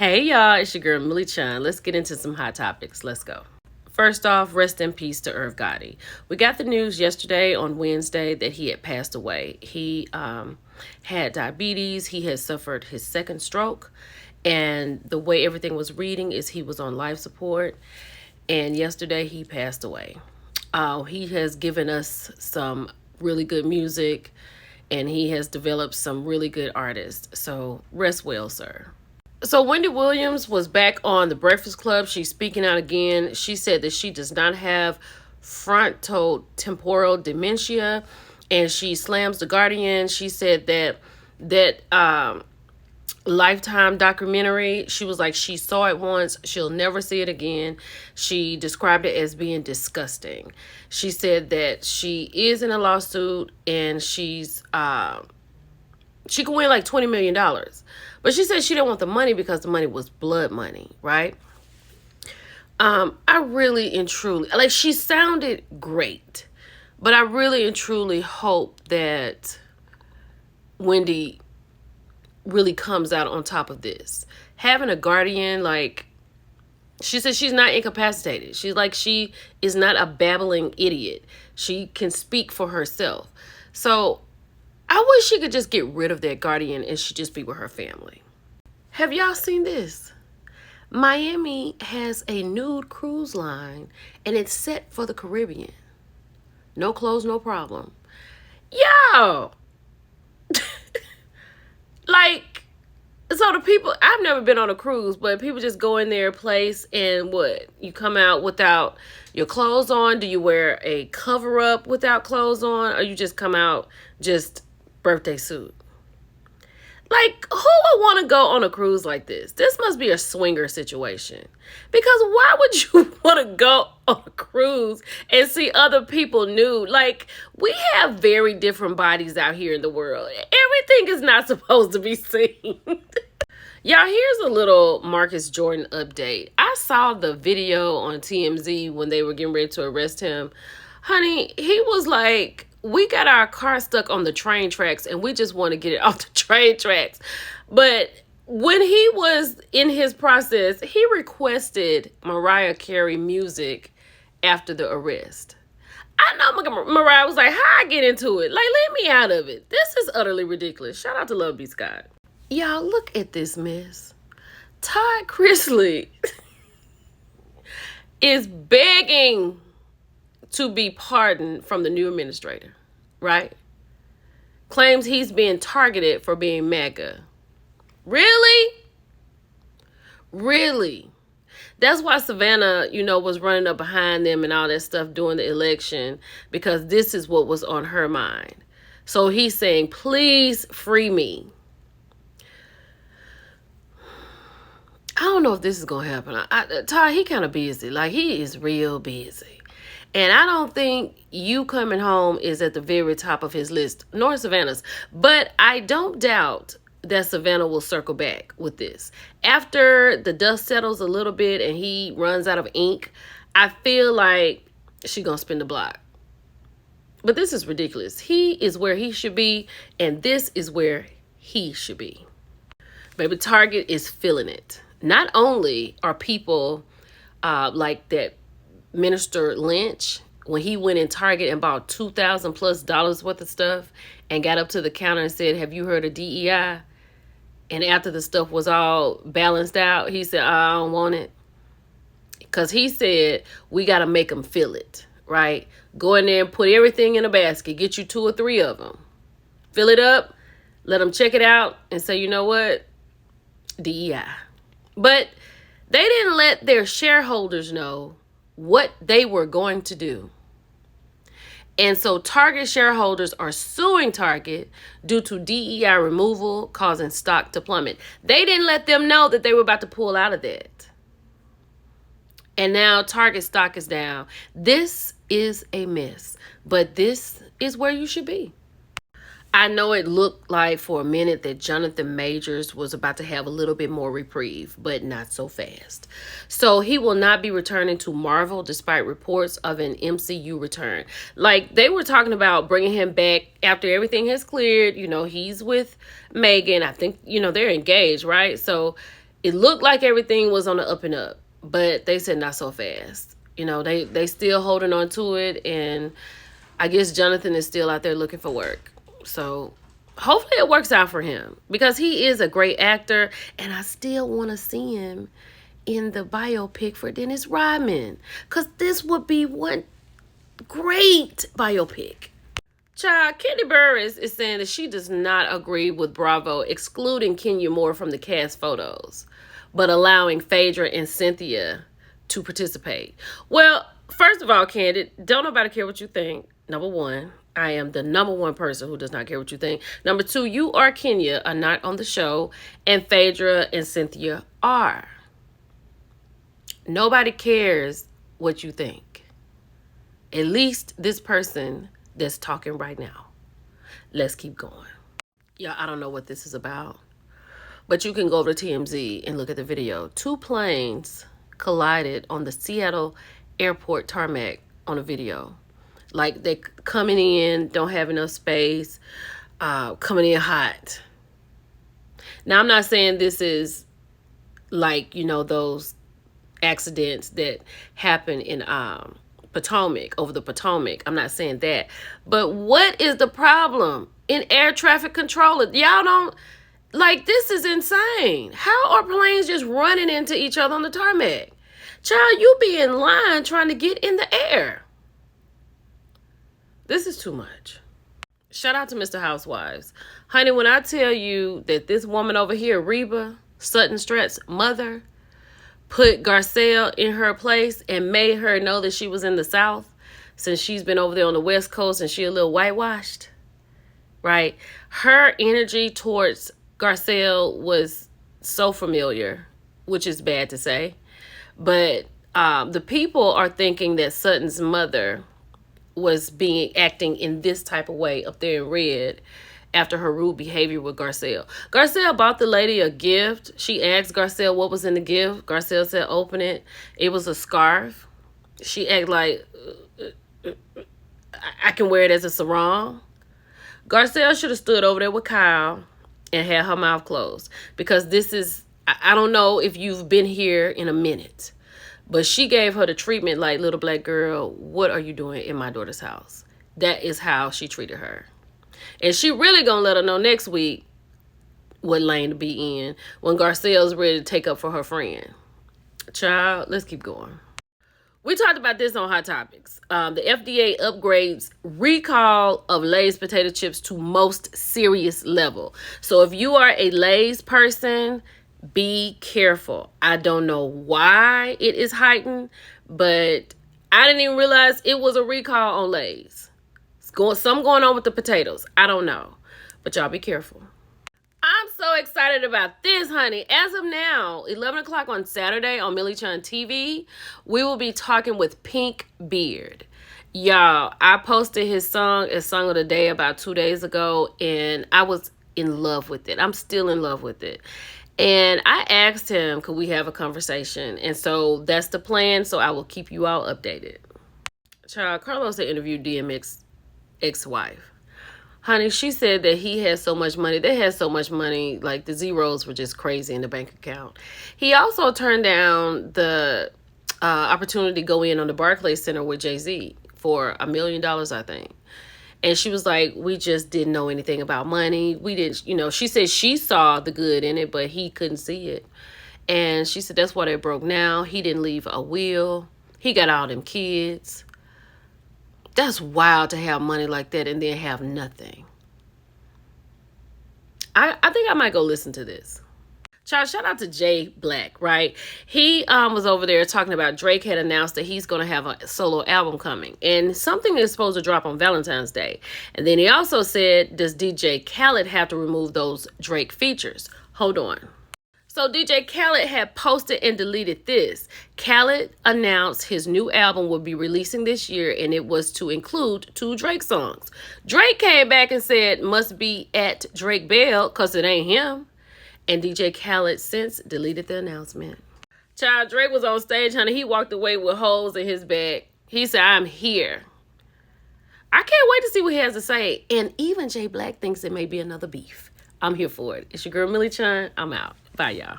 Hey y'all, it's your girl Millie Chan. Let's get into some hot topics. Let's go. First off, rest in peace to Irv Gotti. We got the news yesterday on Wednesday that he had passed away. He had diabetes. He had suffered his second stroke. And the way everything was reading is he was on life support. And yesterday he passed away. He has given us some really good music and he has developed some really good artists. So rest well, sir. So Wendy Williams was back on The Breakfast Club. She's speaking out again. She said that she does not have frontotemporal dementia, and she slams The Guardian. She said that Lifetime documentary, she was like, she saw it once, she'll never see it again. She described it as being disgusting. She said that she is in a lawsuit and she could win like $20 million. But she said she didn't want the money because the money was blood money, right? I really and truly, like, she sounded great, but I really and truly hope that Wendy really comes out on top of this. Having a guardian, like, she said she's not incapacitated. She's like, she is not a babbling idiot. She can speak for herself. So I wish she could just get rid of that guardian and she just be with her family. Have y'all seen this? Miami has a nude cruise line and it's set for the Caribbean. No clothes, no problem. Yo! Like, so the people, I've never been on a cruise, but people just go in their place and what? You come out without your clothes on? Do you wear a cover up without clothes on? Or you just come out just birthday suit? Like, who would want to go on a cruise like this? This must be a swinger situation. Because why would you want to go on a cruise and see other people nude? Like, we have very different bodies out here in the world. Everything is not supposed to be seen. Y'all, here's a little Marcus Jordan update. I saw the video on TMZ when they were getting ready to arrest him. Honey, he was like, we got our car stuck on the train tracks and we just want to get it off the train tracks. But when he was in his process, he requested Mariah Carey music after the arrest. I know Mariah was like, how I get into it? Like, let me out of it. This is utterly ridiculous. Shout out to Love B. Scott. Y'all, look at this mess. Todd Chrisley is begging to be pardoned from the new administrator, right? Claims he's being targeted for being MAGA. Really? Really? That's why Savannah, was running up behind them and all that stuff during the election, because this is what was on her mind. So he's saying, please free me. I don't know if this is going to happen. Todd, he kind of busy. Like, he is real busy. And I don't think you coming home is at the very top of his list, nor Savannah's. But I don't doubt that Savannah will circle back with this. After the dust settles a little bit and he runs out of ink, I feel like she's going to spin the block. But this is ridiculous. He is where he should be, and this is where he should be. Baby, Target is feeling it. Not only are people like that Minister Lynch, when he went in Target and bought $2,000+ worth of stuff and got up to the counter and said, have you heard of DEI? And after the stuff was all balanced out, he said, I don't want it. Because he said, we got to make them feel it, right? Go in there and put everything in a basket. Get you 2 or 3 of them. Fill it up. Let them check it out and say, you know what? DEI. But they didn't let their shareholders know what they were going to do. And so Target shareholders are suing Target due to DEI removal causing stock to plummet. They didn't let them know that they were about to pull out of that. And now Target stock is down. This is a mess, but this is where you should be. I know it looked like for a minute that Jonathan Majors was about to have a little bit more reprieve, but not so fast. So he will not be returning to Marvel despite reports of an MCU return. Like, they were talking about bringing him back after everything has cleared. He's with Megan. I think, they're engaged, right? So It looked like everything was on the up and up, but they said not so fast. You know, they still holding on to it, and I guess Jonathan is still out there looking for work. So hopefully it works out for him, because he is a great actor, and I still want to see him in the biopic for Dennis Rodman, because this would be one great biopic. Child, Kandi Burruss is saying that she does not agree with Bravo excluding Kenya Moore from the cast photos, but allowing Phaedra and Cynthia to participate. Well, first of all, Kandi, don't nobody care what you think. Number one, I am the number one person who does not care what you think. Number two, you or Kenya are not on the show, and Phaedra and Cynthia are. Nobody cares what you think. At least this person that's talking right now. Let's keep going. Yeah, I don't know what this is about, but you can go to TMZ and look at the video. Two planes collided on the Seattle airport tarmac on a video. Like, they coming in, don't have enough space, coming in hot. Now, I'm not saying this is like, you know, those accidents that happen in Potomac, over the Potomac. I'm not saying that. But what is the problem in air traffic control? Y'all don't, like, this is insane. How are planes just running into each other on the tarmac? Child, you be in line trying to get in the air. This is too much. Shout out to Mr. Housewives. Honey, when I tell you that this woman over here, Reba, Sutton Stratt's mother, put Garcelle in her place and made her know that she was in the South, since she's been over there on the West Coast and she a little whitewashed, right? Her energy towards Garcelle was so familiar, which is bad to say. But the people are thinking that Sutton's mother was acting in this type of way up there in red after her rude behavior with Garcelle. Garcelle bought the lady a gift. She asked Garcelle what was in the gift. Garcelle said, open it. It was a scarf. She acted like, I can wear it as a sarong. Garcelle should have stood over there with Kyle and had her mouth closed, because this is, I don't know if you've been here in a minute, but she gave her the treatment like, little black girl, what are you doing in my daughter's house? That is how she treated her. And she really gonna let her know next week what lane to be in when Garcelle's ready to take up for her friend. Child, let's keep going. We talked about this on Hot Topics. The FDA upgrades recall of Lay's potato chips to most serious level. So if you are a Lay's person, be careful. I don't know why it is heightened, but I didn't even realize it was a recall on Lay's. Something going on with the potatoes. I don't know. But y'all be careful. I'm so excited about this, honey. As of now, 11 o'clock on Saturday on Millie Chun TV, we will be talking with Pink Beard. Y'all, I posted his song as Song of the Day about 2 days ago, and I was in love with it. I'm still in love with it. And I asked him, could we have a conversation? And so that's the plan, so I will keep you all updated. Child, Carlos had interviewed DMX ex-wife. Honey, she said that he had so much money. They had so much money, like the zeros were just crazy in the bank account. He also turned down the opportunity to go in on the Barclays Center with Jay-Z for $1 million, I think. And she was like, we just didn't know anything about money. We didn't, you know, she said she saw the good in it, but he couldn't see it. And she said that's why they broke now. He didn't leave a will. He got all them kids. That's wild to have money like that and then have nothing. I think I might go listen to this. Child, shout out to Jay Black, right? He was over there talking about Drake had announced that he's going to have a solo album coming. And something is supposed to drop on Valentine's Day. And then he also said, does DJ Khaled have to remove those Drake features? Hold on. So DJ Khaled had posted and deleted this. Khaled announced his new album will be releasing this year, and it was to include 2 Drake songs. Drake came back and said, must be at Drake Bell, because it ain't him. And DJ Khaled since deleted the announcement. Child, Drake was on stage, honey. He walked away with holes in his back. He said, I'm here. I can't wait to see what he has to say. And even Jay Black thinks it may be another beef. I'm here for it. It's your girl, Millie Chun. I'm out. Bye, y'all.